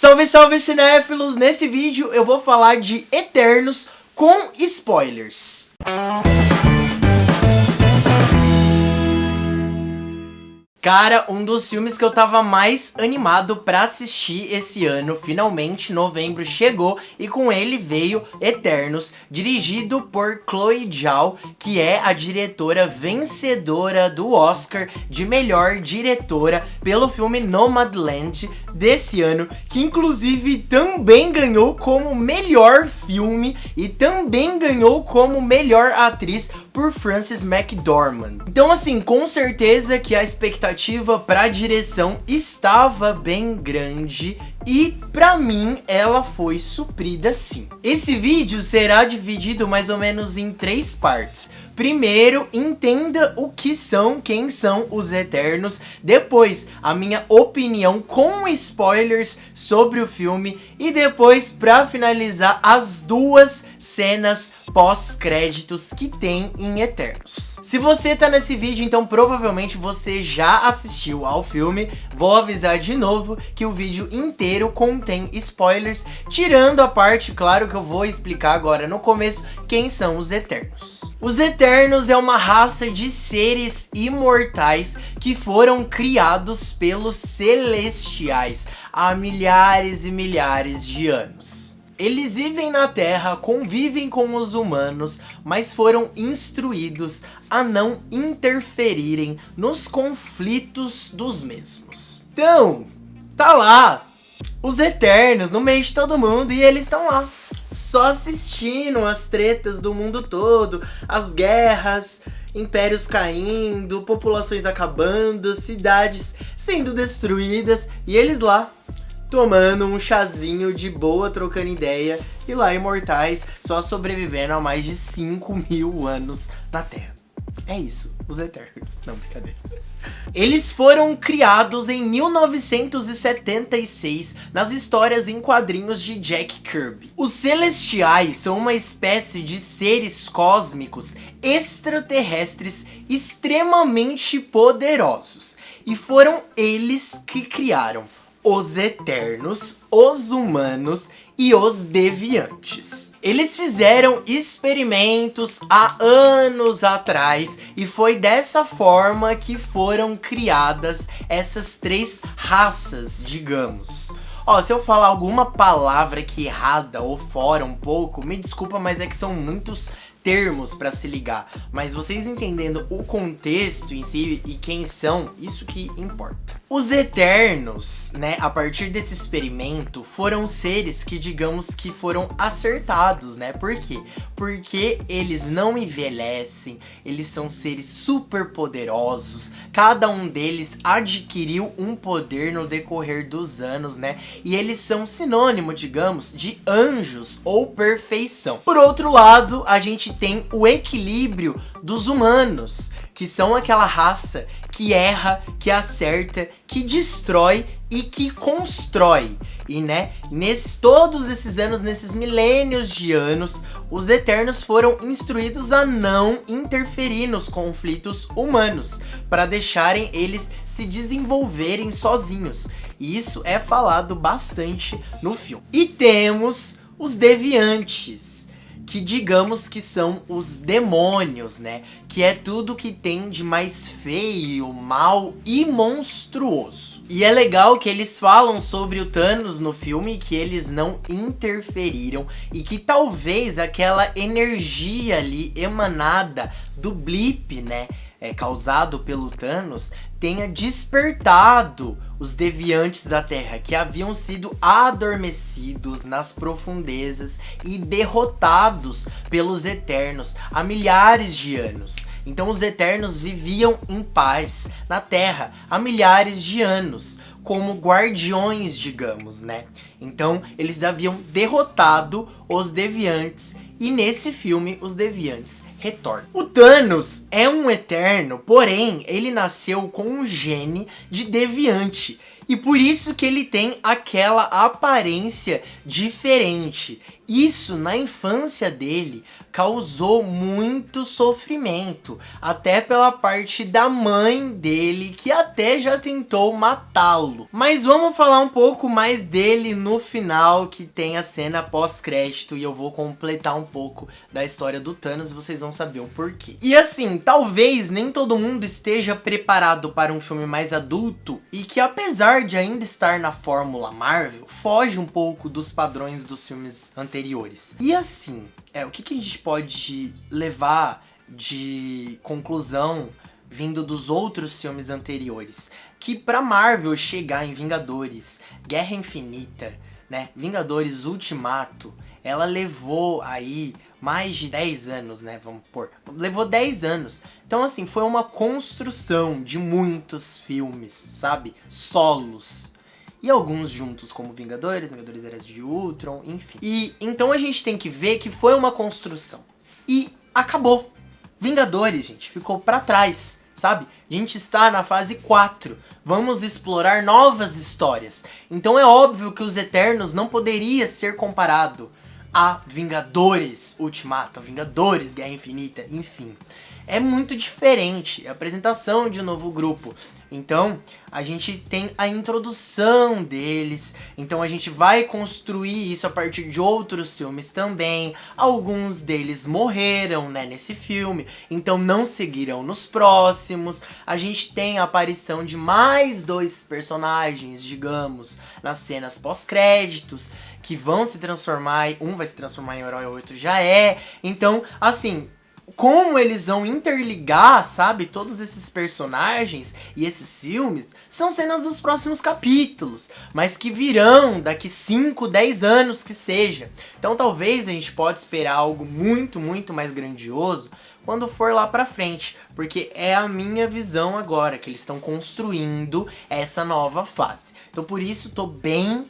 Salve, salve cinéfilos! Nesse vídeo eu vou falar de Eternos com spoilers. Cara, um dos filmes que eu tava mais animado pra assistir esse ano, finalmente novembro chegou e com ele veio Eternos, dirigido por Chloe Zhao, que é a diretora vencedora do Oscar de melhor diretora pelo filme Nomadland desse ano, que inclusive também ganhou como melhor filme e também ganhou como melhor atriz por Frances McDormand. Então assim, com certeza que a expectativa pra direção estava bem grande e pra mim ela foi suprida sim. Esse vídeo será dividido mais ou menos em 3 partes. Primeiro, entenda o que são, quem são os Eternos. Depois, a minha opinião com spoilers sobre o filme. E depois, pra finalizar, as 2 cenas pós-créditos que tem em Eternos. Se você tá nesse vídeo, então provavelmente você já assistiu ao filme. Vou avisar de novo que o vídeo inteiro contém spoilers, tirando a parte, claro, que eu vou explicar agora no começo, quem são os Eternos. Os Eternos é uma raça de seres imortais que foram criados pelos Celestiais há milhares e milhares de anos. Eles vivem na Terra, convivem com os humanos, mas foram instruídos a não interferirem nos conflitos dos mesmos. Então, tá lá, os Eternos no meio de todo mundo e eles estão lá, só assistindo as tretas do mundo todo, as guerras, impérios caindo, populações acabando, cidades sendo destruídas e eles lá tomando um chazinho de boa, trocando ideia, e lá imortais, só sobrevivendo há mais de 5.000 anos na Terra. É isso, os Eternos. Não, brincadeira. Eles foram criados em 1976 nas histórias em quadrinhos de Jack Kirby. Os Celestiais são uma espécie de seres cósmicos extraterrestres extremamente poderosos. E foram eles que criaram os Eternos, os humanos e os deviantes. Eles fizeram experimentos há anos atrás e foi dessa forma que foram criadas essas 3 raças, digamos. Ó, se eu falar alguma palavra aqui errada ou fora um pouco, me desculpa, mas é que são muitos termos pra se ligar. Mas vocês entendendo o contexto em si e quem são, isso que importa. Os Eternos, né, a partir desse experimento, foram seres que, digamos que foram acertados, né? Por quê? Porque eles não envelhecem, eles são seres super poderosos, cada um deles adquiriu um poder no decorrer dos anos, né? E eles são sinônimo, digamos, de anjos ou perfeição. Por outro lado, a gente tem o equilíbrio dos humanos, que são aquela raça que erra, que acerta, que destrói e que constrói. E né, todos esses anos, nesses milênios de anos, os Eternos foram instruídos a não interferir nos conflitos humanos, para deixarem eles se desenvolverem sozinhos. E isso é falado bastante no filme. E temos os deviantes, que digamos que são os demônios, né? Que é tudo que tem de mais feio, mal e monstruoso. E é legal que eles falam sobre o Thanos no filme, que eles não interferiram e que talvez aquela energia ali emanada do blip, né? Causado pelo Thanos, tenha despertado os deviantes da Terra, que haviam sido adormecidos nas profundezas e derrotados pelos Eternos há milhares de anos. Então os Eternos viviam em paz na Terra há milhares de anos, como guardiões, digamos, né? Então eles haviam derrotado os deviantes e nesse filme os deviantes retornam. O Thanos é um Eterno, porém ele nasceu com um gene de deviante. E por isso que ele tem aquela aparência diferente. isso na infância dele causou muito sofrimento, até pela parte da mãe dele, que até já tentou matá-lo. Mas vamos falar um pouco mais dele no final, que tem a cena pós-crédito, e eu vou completar um pouco da história do Thanos e vocês vão saber o porquê. E assim, talvez nem todo mundo esteja preparado para um filme mais adulto e que, apesar de ainda estar na fórmula Marvel, foge um pouco dos padrões dos filmes anteriores. E assim, o que a gente pode levar de conclusão vindo dos outros filmes anteriores? Que pra Marvel chegar em Vingadores, Guerra Infinita, né, Vingadores Ultimato, ela levou aí mais de 10 anos, né, vamos pôr. Levou 10 anos. Então assim, foi uma construção de muitos filmes, sabe? Solos. E alguns juntos, como Vingadores Eras de Ultron, enfim. E então a gente tem que ver que foi uma construção. E acabou. Vingadores, gente, ficou pra trás, sabe? A gente está na fase 4. Vamos explorar novas histórias. Então é óbvio que os Eternos não poderia ser comparado a Vingadores Ultimato, a Vingadores Guerra Infinita, enfim. É muito diferente, é a apresentação de um novo grupo. Então, a gente tem a introdução deles, então a gente vai construir isso a partir de outros filmes também. Alguns deles morreram, né, nesse filme, então não seguirão nos próximos. A gente tem a aparição de mais 2 personagens, digamos, nas cenas pós-créditos, que vão se transformar, um vai se transformar em herói, o outro já é. Então, assim, como eles vão interligar, sabe, todos esses personagens e esses filmes, são cenas dos próximos capítulos, mas que virão daqui 5, 10 anos que seja. Então talvez a gente pode esperar algo muito, muito mais grandioso quando for lá pra frente, porque é a minha visão agora, que eles estão construindo essa nova fase. Então por isso tô bem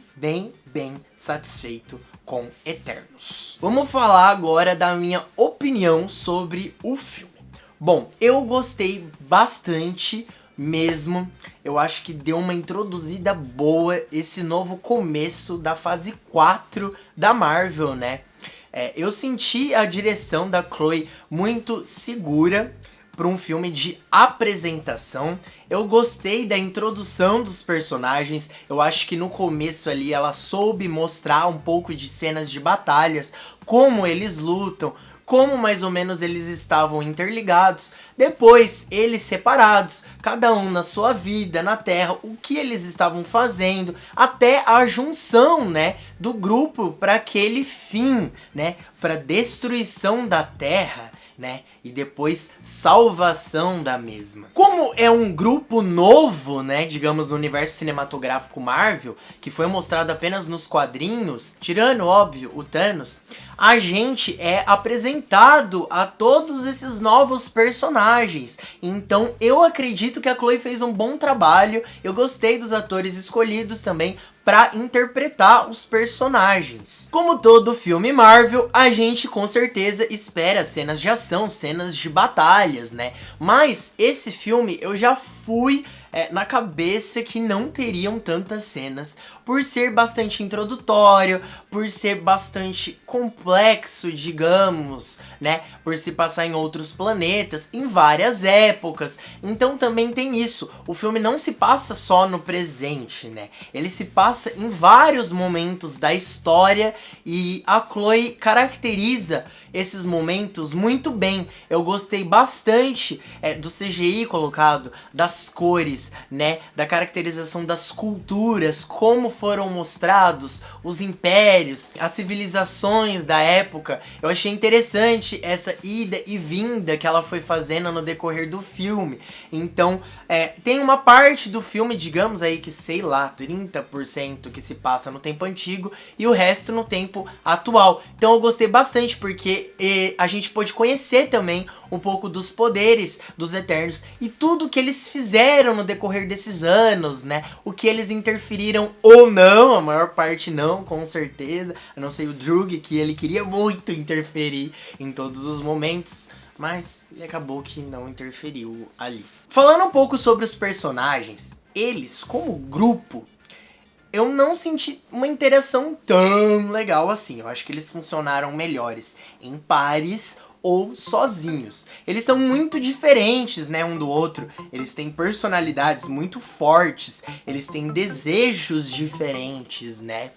satisfeito com Eternos. Vamos falar agora da minha opinião sobre o filme. Bom, eu gostei bastante mesmo. Eu acho que deu uma introduzida boa esse novo começo da fase 4 da Marvel, né? Eu senti a direção da Chloe muito segura para um filme de apresentação. Eu gostei da introdução dos personagens. Eu acho que no começo ali ela soube mostrar um pouco de cenas de batalhas, como eles lutam, como mais ou menos eles estavam interligados. Depois, eles separados, cada um na sua vida, na Terra, o que eles estavam fazendo, até a junção, né, do grupo para aquele fim, né, para destruição da Terra, né, e depois salvação da mesma. Como é um grupo novo, né, digamos, no universo cinematográfico Marvel, que foi mostrado apenas nos quadrinhos, tirando, óbvio, o Thanos, a gente é apresentado a todos esses novos personagens. Então eu acredito que a Chloe fez um bom trabalho. Eu gostei dos atores escolhidos também para interpretar os personagens. Como todo filme Marvel, a gente com certeza espera cenas de ação, cenas de batalhas, né? Mas esse filme eu já fui na cabeça que não teriam tantas cenas, por ser bastante introdutório, por ser bastante complexo, digamos, né? Por se passar em outros planetas, em várias épocas. Então também tem isso. O filme não se passa só no presente, né? Ele se passa em vários momentos da história e a Chloe caracteriza esses momentos muito bem. Eu gostei bastante do CGI colocado, das cores, né, da caracterização das culturas, como foram mostrados os impérios, as civilizações da época. Eu achei interessante essa ida e vinda que ela foi fazendo no decorrer do filme. Então, tem uma parte do filme, digamos aí que, sei lá, 30% que se passa no tempo antigo e o resto no tempo atual. Então eu gostei bastante porque a gente pôde conhecer também um pouco dos poderes dos Eternos e tudo que eles fizeram no decorrer desses anos, né? O que eles interferiram ou não, a maior parte não, com certeza. A não ser o Drug, que ele queria muito interferir em todos os momentos, mas ele acabou que não interferiu ali. Falando um pouco sobre os personagens, eles, como grupo, eu não senti uma interação tão legal assim. Eu acho que eles funcionaram melhores em pares ou sozinhos. Eles são muito diferentes, né, um do outro. Eles têm personalidades muito fortes, eles têm desejos diferentes, né?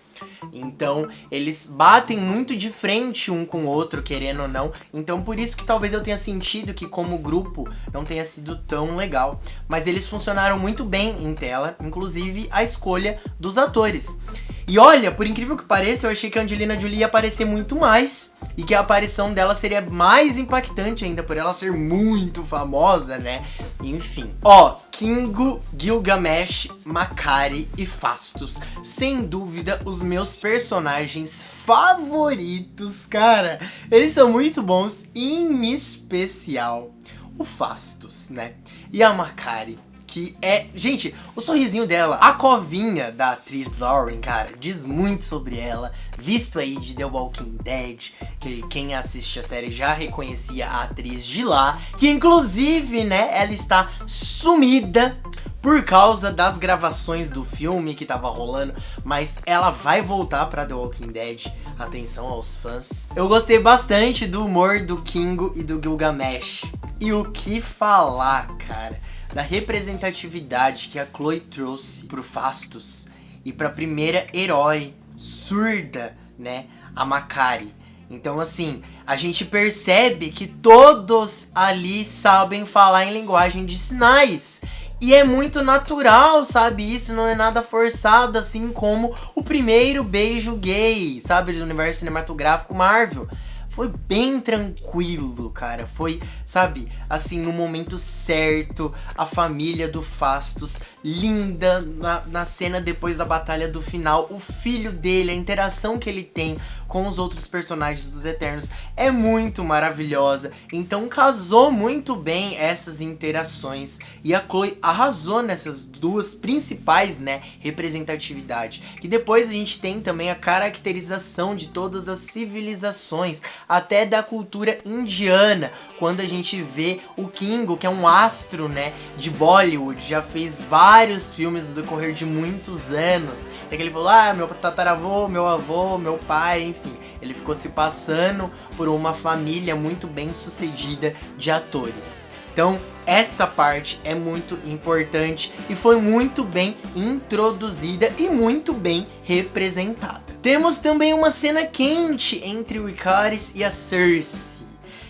Então, eles batem muito de frente um com o outro, querendo ou não. Então, por isso que talvez eu tenha sentido que como grupo não tenha sido tão legal. Mas eles funcionaram muito bem em tela, inclusive a escolha dos atores. E olha, por incrível que pareça, eu achei que a Angelina Jolie ia aparecer muito mais. E que a aparição dela seria mais impactante ainda, por ela ser muito famosa, né? Enfim. Ó, Kingo, Gilgamesh, Makkari e Phastos. Sem dúvida, os meus personagens favoritos, cara. Eles são muito bons, em especial o Phastos, né? E a Makkari. Que é... Gente, o sorrisinho dela, a covinha da atriz Lauren, cara, diz muito sobre ela. Visto aí de The Walking Dead, que quem assiste a série já reconhecia a atriz de lá. Que inclusive, né, ela está sumida por causa das gravações do filme que tava rolando. Mas ela vai voltar pra The Walking Dead. Atenção aos fãs. Eu gostei bastante do humor do Kingo e do Gilgamesh. E o que falar, cara, da representatividade que a Chloe trouxe pro Phastos e pra primeira herói surda, né, a Makkari. Então, assim, a gente percebe que todos ali sabem falar em linguagem de sinais. E é muito natural, sabe? Isso não é nada forçado, assim como o primeiro beijo gay, sabe? Do universo cinematográfico Marvel. Foi bem tranquilo, cara. Foi, sabe, assim, no momento certo. A família do Phastos, linda, na cena depois da batalha do final. O filho dele, a interação que ele tem com os outros personagens dos Eternos é muito maravilhosa. Então casou muito bem essas interações. E a Chloe arrasou nessas duas principais, né, representatividade. Que depois a gente tem também a caracterização de todas as civilizações, até da cultura indiana, quando a gente vê o Kingo, que é um astro, né, de Bollywood, já fez vários filmes no decorrer de muitos anos. Até que ele falou, meu tataravô, meu avô, meu pai, enfim. Ele ficou se passando por uma família muito bem sucedida de atores. Então, essa parte é muito importante e foi muito bem introduzida e muito bem representada. Temos também uma cena quente entre o Ikaris e a Cersei,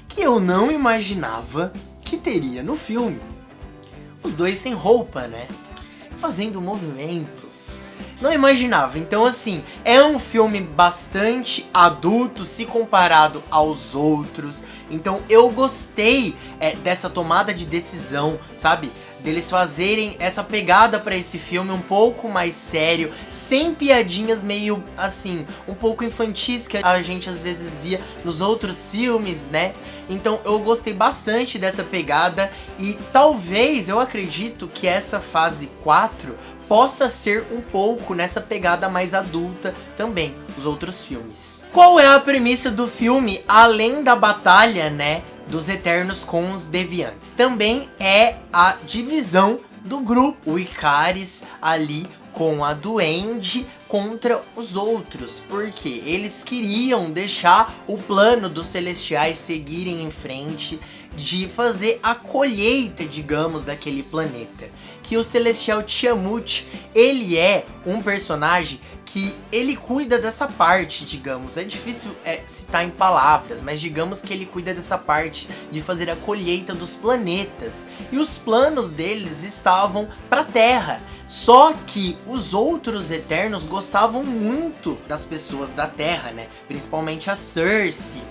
que eu não imaginava que teria no filme. Os dois sem roupa, né? Fazendo movimentos. Não imaginava. Então, assim, é um filme bastante adulto se comparado aos outros. Então, eu gostei dessa tomada de decisão, sabe? Deles fazerem essa pegada pra esse filme um pouco mais sério, sem piadinhas meio, assim, um pouco infantis que a gente às vezes via nos outros filmes, né? Então eu gostei bastante dessa pegada e talvez, eu acredito que essa fase 4 possa ser um pouco nessa pegada mais adulta também, os outros filmes. Qual é a premissa do filme, além da batalha, né, dos Eternos com os Deviantes? Também é a divisão do grupo, o Ikaris ali com a Duende contra os outros, porque eles queriam deixar o plano dos Celestiais seguirem em frente, de fazer a colheita, digamos, daquele planeta. Que o Celestial Tiamut, ele é um personagem que ele cuida dessa parte, digamos, é difícil citar em palavras, mas digamos que ele cuida dessa parte de fazer a colheita dos planetas, e os planos deles estavam para a Terra, só que os outros Eternos gostavam muito das pessoas da Terra, né, principalmente a Cersei,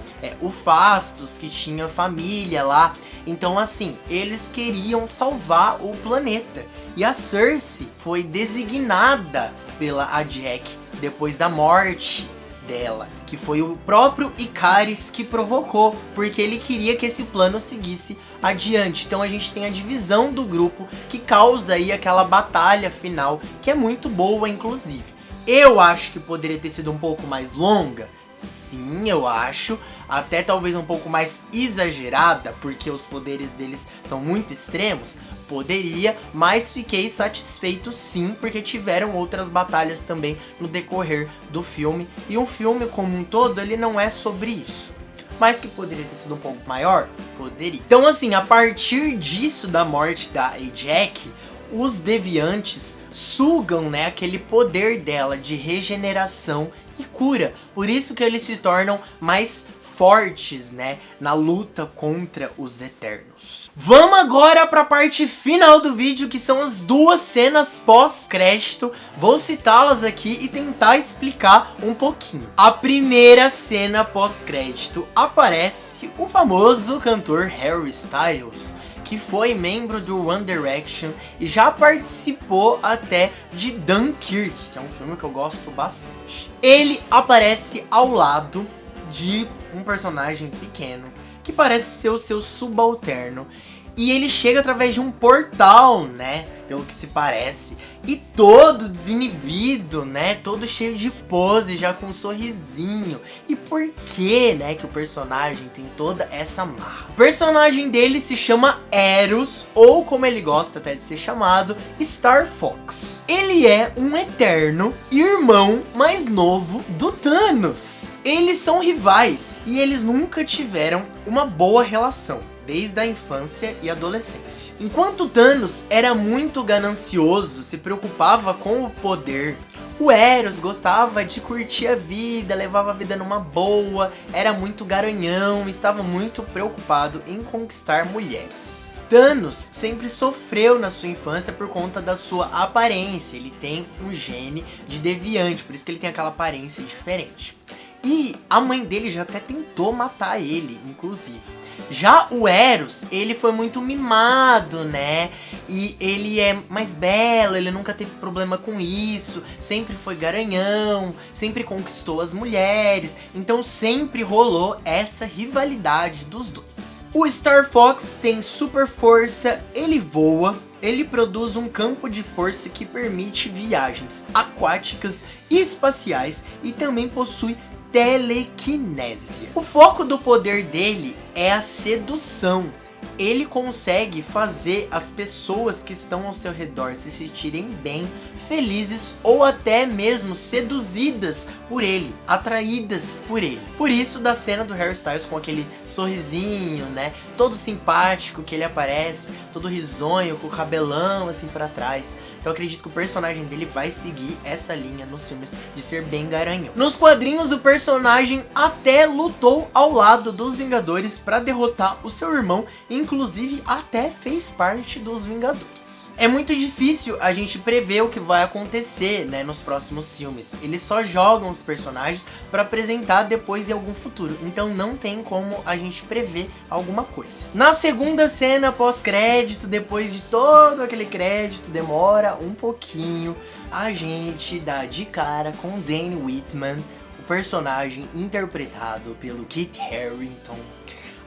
o Phastos, que tinha família lá. Então, assim, eles queriam salvar o planeta. E a Cersei foi designada pela Jack depois da morte dela, que foi o próprio Ikaris que provocou, porque ele queria que esse plano seguisse adiante. Então a gente tem a divisão do grupo que causa aí aquela batalha final, que é muito boa, inclusive. Eu acho que poderia ter sido um pouco mais longa, Sim, eu acho. Até talvez um pouco mais exagerada, porque os poderes deles são muito extremos. Poderia, mas fiquei satisfeito sim, porque tiveram outras batalhas também no decorrer do filme. E um filme como um todo, ele não é sobre isso. Mas que poderia ter sido um pouco maior? Poderia. Então assim, a partir disso, da morte da Ajak, os deviantes sugam, né, aquele poder dela de regeneração e cura. Por isso que eles se tornam mais fortes, né, na luta contra os Eternos. Vamos agora para a parte final do vídeo, que são as duas cenas pós-crédito. Vou citá-las aqui e tentar explicar um pouquinho. A primeira cena pós-crédito aparece o famoso cantor Harry Styles, que foi membro do One Direction e já participou até de Dunkirk, que é um filme que eu gosto bastante. Ele aparece ao lado de um personagem pequeno, que parece ser o seu subalterno, e ele chega através de um portal, né, pelo que se parece, e todo desinibido, né, todo cheio de pose, já com um sorrisinho. E por que, né, que o personagem tem toda essa marra? O personagem dele se chama Eros, ou como ele gosta até de ser chamado, Star Fox. Ele é um Eterno, irmão mais novo do Thanos. Eles são rivais e eles nunca tiveram uma boa relação desde a infância e adolescência. Enquanto Thanos era muito ganancioso, se preocupava com o poder, o Eros gostava de curtir a vida, levava a vida numa boa, era muito garanhão, estava muito preocupado em conquistar mulheres. Thanos sempre sofreu na sua infância por conta da sua aparência. Ele tem um gene de deviante, por isso que ele tem aquela aparência diferente. E a mãe dele já até tentou matar ele, inclusive. Já o Eros, ele foi muito mimado, né? E ele é mais belo, ele nunca teve problema com isso, sempre foi garanhão, sempre conquistou as mulheres, então sempre rolou essa rivalidade dos dois. O Star Fox tem super força, ele voa, ele produz um campo de força que permite viagens aquáticas e espaciais e também possui telequinésia. O foco do poder dele é a sedução. Ele consegue fazer as pessoas que estão ao seu redor se sentirem bem, felizes ou até mesmo seduzidas por ele, atraídas por ele. Por isso da cena do Harry Styles com aquele sorrisinho, né, todo simpático que ele aparece, todo risonho, com o cabelão assim pra trás. Então eu acredito que o personagem dele vai seguir essa linha nos filmes de ser bem garanhão. Nos quadrinhos o personagem até lutou ao lado dos Vingadores para derrotar o seu irmão, inclusive até fez parte dos Vingadores. É muito difícil a gente prever o que vai acontecer, né, nos próximos filmes. Eles só jogam os personagens para apresentar depois em algum futuro, então não tem como a gente prever alguma coisa. Na segunda cena pós-crédito, depois de todo aquele crédito, demora um pouquinho, a gente dá de cara com Danny Whitman, o personagem interpretado pelo Kit Harington,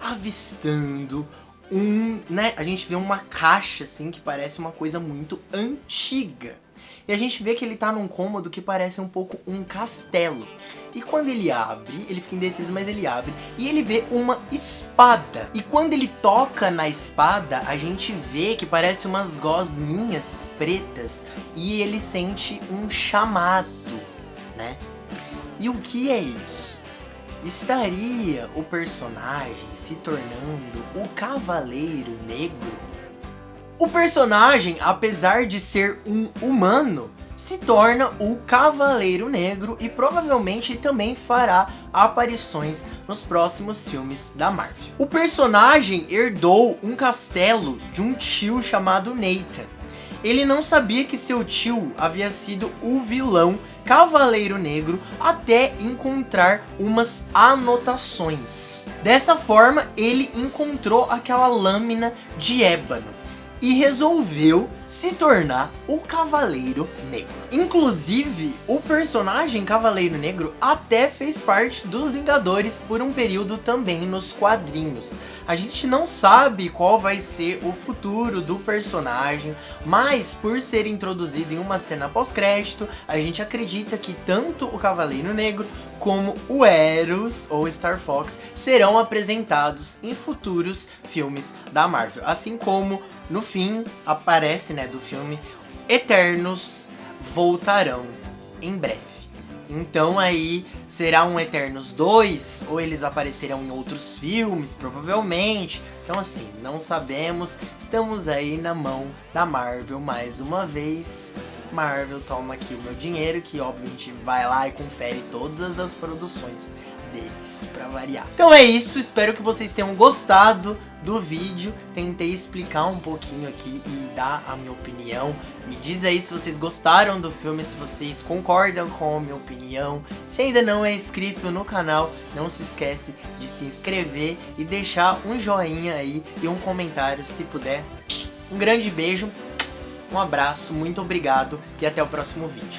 avistando né, a gente vê uma caixa assim que parece uma coisa muito antiga. E a gente vê que ele tá num cômodo que parece um pouco um castelo. E quando ele abre, ele fica indeciso, mas ele abre, e ele vê uma espada. E quando ele toca na espada, a gente vê que parece umas gosminhas pretas, e ele sente um chamado, né? E o que é isso? Estaria o personagem se tornando o Cavaleiro Negro? O personagem, apesar de ser um humano, se torna o Cavaleiro Negro e provavelmente também fará aparições nos próximos filmes da Marvel. O personagem herdou um castelo de um tio chamado Nathan. Ele não sabia que seu tio havia sido o vilão Cavaleiro Negro até encontrar umas anotações. Dessa forma, ele encontrou aquela lâmina de ébano e resolveu se tornar o Cavaleiro Negro. Inclusive, o personagem Cavaleiro Negro até fez parte dos Vingadores por um período também nos quadrinhos. A gente não sabe qual vai ser o futuro do personagem, mas por ser introduzido em uma cena pós-crédito, a gente acredita que tanto o Cavaleiro Negro como o Eros ou Star Fox serão apresentados em futuros filmes da Marvel. Assim como no fim aparece, né, do filme, Eternos voltarão em breve. Então aí será um Eternos 2 ou eles aparecerão em outros filmes, provavelmente. Então assim, não sabemos, estamos aí na mão da Marvel mais uma vez. Marvel, toma aqui o meu dinheiro, que obviamente vai lá e confere todas as produções deles, pra variar. Então é isso, espero que vocês tenham gostado do vídeo. Tentei explicar um pouquinho aqui e dar a minha opinião. Me diz aí se vocês gostaram do filme, se vocês concordam com a minha opinião. Se ainda não é inscrito no canal, não se esquece de se inscrever e deixar um joinha aí e um comentário se puder. Um grande beijo, um abraço, muito obrigado e até o próximo vídeo.